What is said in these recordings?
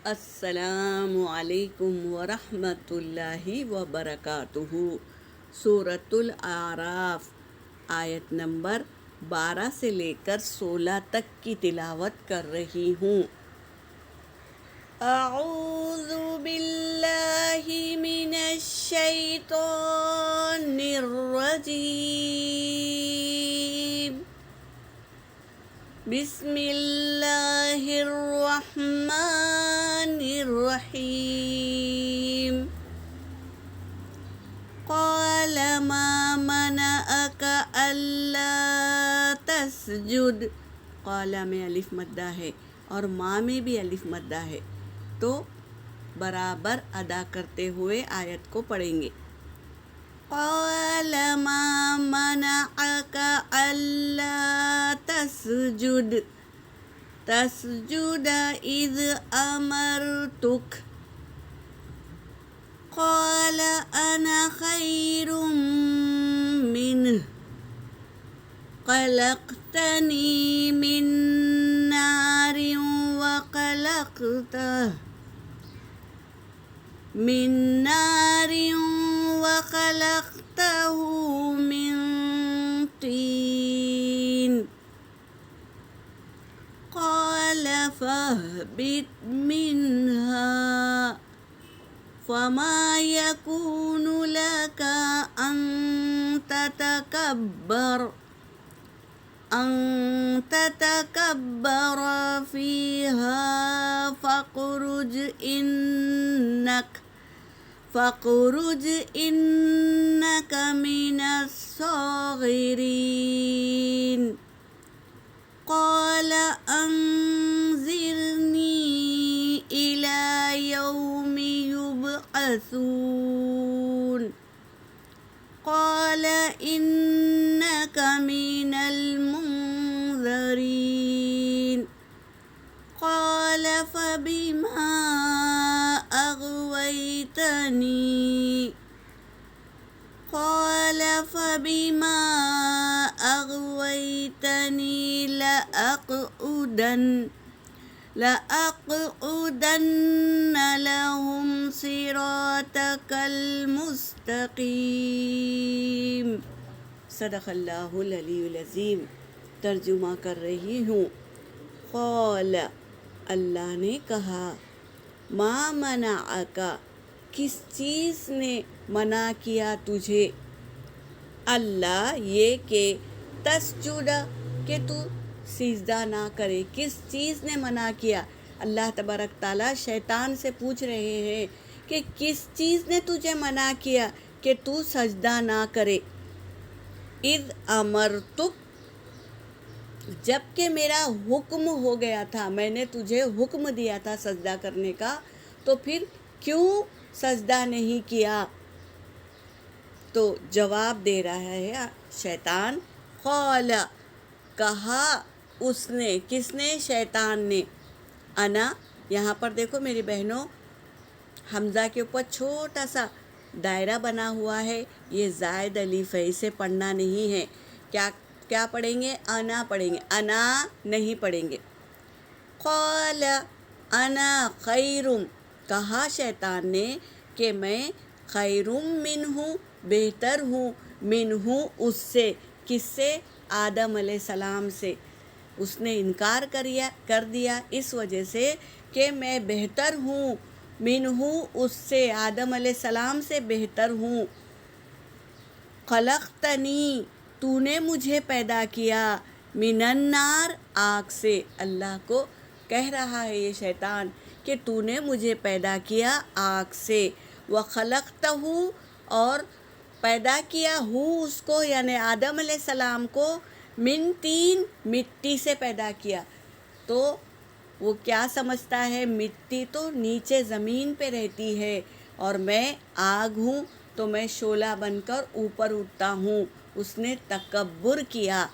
السلام علیکم ورحمۃ اللہ وبرکاتہ۔ سورۃ الاعراف آیت نمبر 12 سے لے کر 16 تک کی تلاوت کر رہی ہوں۔ اعوذ باللہ من الشیطان الرجیم، بسم اللہ الرحمن الرحیم۔ قال ما منعک الا تسجد، قال میں الف مدہ ہے اور ما میں بھی الف مدہ ہے، تو برابر ادا کرتے ہوئے آیت کو پڑھیں گے۔ قال ما منعک الا تسجد اذ امرتک، قال انا خیر منہ خلقتنی من نار وخلقته من طین، قال فاهبط منها فما يكون لك أن تتكبر فيها فاخرج إنك من الصاغرين، قال أنظرني إلى يوم يبعثون، قال إنك من المنذرين، قال فبما أغويتني لأقعدن لهم صراطك المستقيم۔ صدق اللہ العلی العظیم۔ ترجمہ کر رہی ہوں۔ قال، اللہ نے کہا، ما منعک، کس چیز نے منع کیا تجھے، اللہ یہ کہ تسجد، کہ تو سجدہ نہ کرے، کس چیز نے منع کیا؟ اللہ تبارک تعالیٰ شیطان سے پوچھ رہے ہیں کہ کس چیز نے تجھے منع کیا کہ تو سجدہ نہ کرے۔ اذ امرتک، جب کہ میرا حکم ہو گیا تھا، میں نے تجھے حکم دیا تھا سجدہ کرنے کا، تو پھر کیوں سجدہ نہیں کیا؟ تو جواب دے رہا ہے شیطان۔ قال، کہا اس نے، کس نے؟ شیطان نے۔ انا، یہاں پر دیکھو میری بہنوں، حمزہ کے اوپر چھوٹا سا دائرہ بنا ہوا ہے، یہ زائد الف ہے، اسے پڑھنا نہیں ہے۔ کیا پڑھیں گے؟ انا پڑھیں گے، انا نہیں پڑھیں گے۔ قال انا خیر، کہا شیطان نے کہ میں خیر منہ، بہتر ہوں، منہ اس سے، کس سے؟ آدم علیہ السلام سے۔ اس نے انکار کر دیا اس وجہ سے کہ میں بہتر ہوں، منہ اس سے، آدم علیہ السلام سے بہتر ہوں۔ خلقتنی، تو نے مجھے پیدا کیا، من النار، آگ سے۔ اللہ کو کہہ رہا ہے یہ شیطان کہ تو نے مجھے پیدا کیا آگ سے، وخلقتہ، اور پیدا کیا ہوں اس کو، یعنی آدم علیہ السلام کو، من طین، مٹی سے پیدا کیا۔ تو وہ کیا سمجھتا ہے؟ مٹی تو نیچے زمین پہ رہتی ہے اور میں آگ ہوں، تو میں شعلہ بن کر اوپر اٹھتا ہوں۔ اس نے تکبر کیا،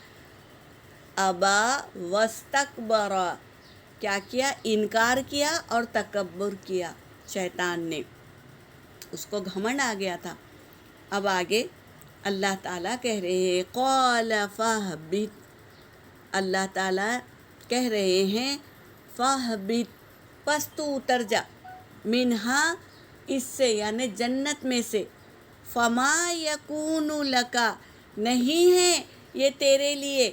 ابا واستکبر، کیا کیا؟ انکار کیا اور تکبر کیا شیطان نے، اس کو گھمنڈ آ گیا تھا۔ اب آگے اللہ تعالیٰ کہہ رہے ہیں قال فاہبط، اللہ تعالیٰ کہہ رہے ہیں فاہبط، پس تو اتر جا، منہا اس سے یعنی جنت میں سے، فما یکون لکا نہیں ہے یہ تیرے لیے،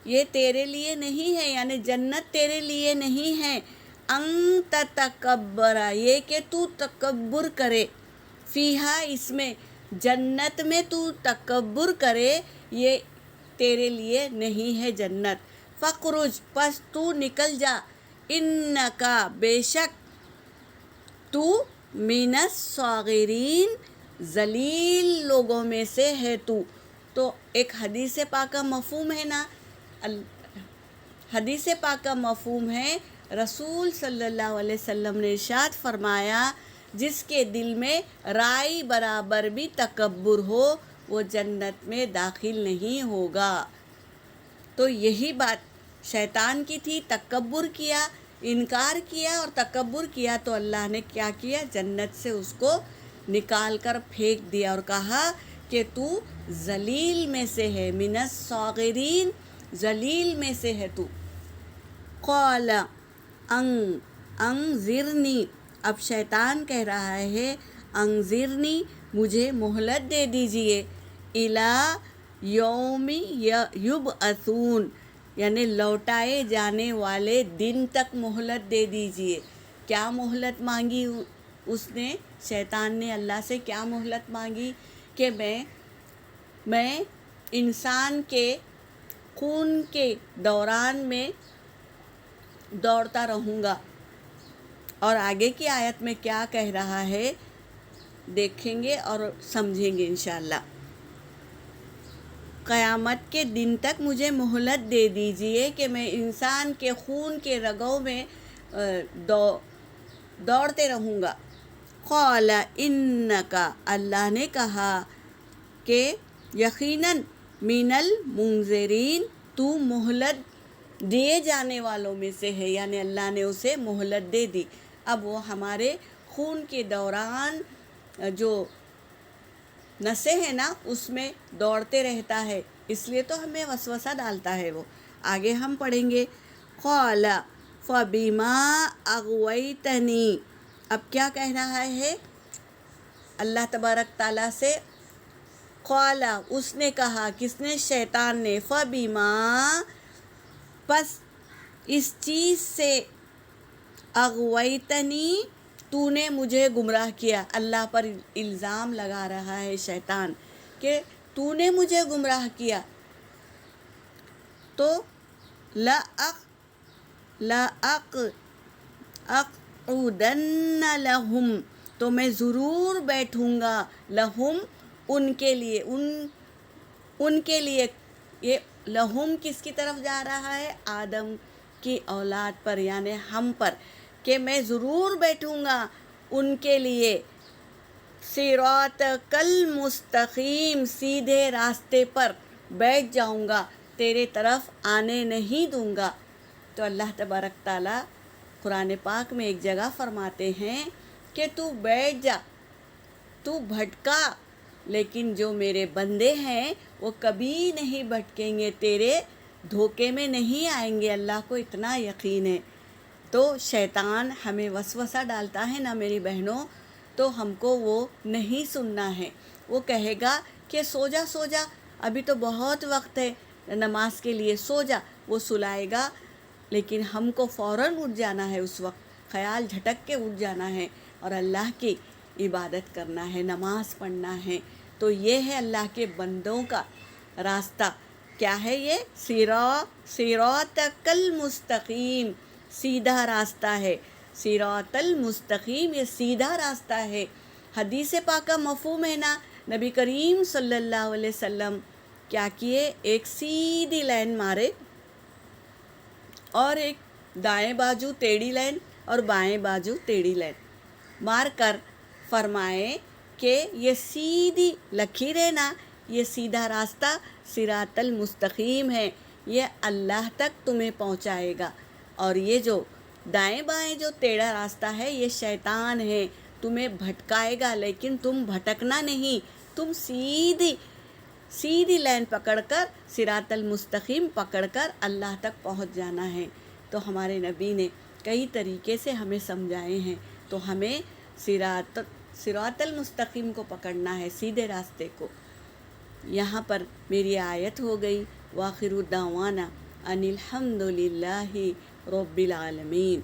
یہ تیرے لیے نہیں ہے یعنی جنت تیرے لیے نہیں ہے، ان تتکبر یہ کہ تو تکبر کرے، فیہا اس میں، جنت میں تو تکبر کرے، یہ تیرے لیے نہیں ہے جنت، فخرج پس تو نکل جا، انکا بے شک تو من الصاغرین ذلیل لوگوں میں سے ہے تو ایک حدیث پاکہ مفہوم ہے نا، حدیث پاکہ مفہوم ہے، رسول صلی اللہ علیہ وسلم نے ارشاد فرمایا جس کے دل میں رائی برابر بھی تکبر ہو وہ جنت میں داخل نہیں ہوگا۔ تو یہی بات شیطان کی تھی، تکبر کیا، انکار کیا اور تکبر کیا تو اللہ نے کیا کیا، جنت سے اس کو نکال کر پھینک دیا اور کہا کہ تو ذلیل میں سے ہے، من الصاغرین ذلیل میں سے ہے تو۔ قال انذرنی اب شیطان کہہ رہا ہے انذرنی مجھے مہلت دے دیجئے، الی یوم یبعثون یعنی لوٹائے جانے والے دن تک مہلت دے دیجئے۔ کیا مہلت مانگی اس نے، شیطان نے اللہ سے کیا مہلت مانگی کہ میں انسان کے خون کے دوران میں دوڑتا رہوں گا۔ اور آگے کی آیت میں کیا کہہ رہا ہے دیکھیں گے اور سمجھیں گے انشاءاللہ۔ قیامت کے دن تک مجھے مہلت دے دیجئے کہ میں انسان کے خون کے رگوں میں دوڑتے رہوں گا۔ قال انکا اللہ نے کہا کہ یقیناً من المنذرین تو مہلت دیے جانے والوں میں سے ہے، یعنی اللہ نے اسے مہلت دے دی، اب وہ ہمارے خون کے دوران جو نسیں ہیں نا اس میں دوڑتے رہتا ہے، اس لیے تو ہمیں وسوسہ ڈالتا ہے وہ۔ آگے ہم پڑھیں گے قال فبما اغویتنی، اب کیا کہہ رہا ہے اللہ تبارک تعالیٰ سے، قال اس نے کہا، کس نے، شیطان نے، فبما پس اس چیز سے، اغویتنی تو نے مجھے گمراہ کیا، اللہ پر الزام لگا رہا ہے شیطان کہ تو نے مجھے گمراہ کیا، تو لأقعدن لہم تو میں ضرور بیٹھوں گا، لہم ان کے لیے، ان کے لیے، یہ لہم کس کی طرف جا رہا ہے، آدم کی اولاد پر یعنی ہم پر، کہ میں ضرور بیٹھوں گا ان کے لیے، صراطک المستقیم سیدھے راستے پر بیٹھ جاؤں گا، تیرے طرف آنے نہیں دوں گا۔ تو اللہ تبارک تعالیٰ قرآن پاک میں ایک جگہ فرماتے ہیں کہ تو بیٹھ جا، تو بھٹکا، لیکن جو میرے بندے ہیں وہ کبھی نہیں بھٹکیں گے، تیرے دھوکے میں نہیں آئیں گے، اللہ کو اتنا یقین ہے۔ تو شیطان ہمیں وسوسہ ڈالتا ہے نا میری بہنوں، تو ہم کو وہ نہیں سننا ہے، وہ کہے گا کہ سو جا ابھی تو بہت وقت ہے نماز کے لیے، سو جا، وہ سلائے گا، لیکن ہم کو فوراً اٹھ جانا ہے، اس وقت خیال جھٹک کے اٹھ جانا ہے اور اللہ کی عبادت کرنا ہے، نماز پڑھنا ہے۔ تو یہ ہے اللہ کے بندوں کا راستہ، کیا ہے یہ، صراطک المستقیم سیدھا راستہ ہے، صراط المستقیم یہ سیدھا راستہ ہے۔ حدیث پاکہ مفہوم ہے نا، نبی کریم صلی اللہ علیہ وسلم کیا کیے، ایک سیدھی لائن مارے اور ایک دائیں بازو ٹیڑھی لائن اور بائیں بازو ٹیڑھی لائن مار کر فرمائے کہ یہ سیدھی لکیر ہے نا، یہ سیدھا راستہ صراط المستقیم ہے، یہ اللہ تک تمہیں پہنچائے گا، اور یہ جو دائیں بائیں جو ٹیڑھا راستہ ہے یہ شیطان ہے، تمہیں بھٹکائے گا، لیکن تم بھٹکنا نہیں، تم سیدھی لائن پکڑ کر صراط المستقیم پکڑ کر اللہ تک پہنچ جانا ہے۔ تو ہمارے نبی نے کئی طریقے سے ہمیں سمجھائے ہیں، تو ہمیں صراط المستقیم کو پکڑنا ہے، سیدھے راستے کو۔ یہاں پر میری آیت ہو گئی، وآخر دعوانا ان الحمد للہ رب العالمین۔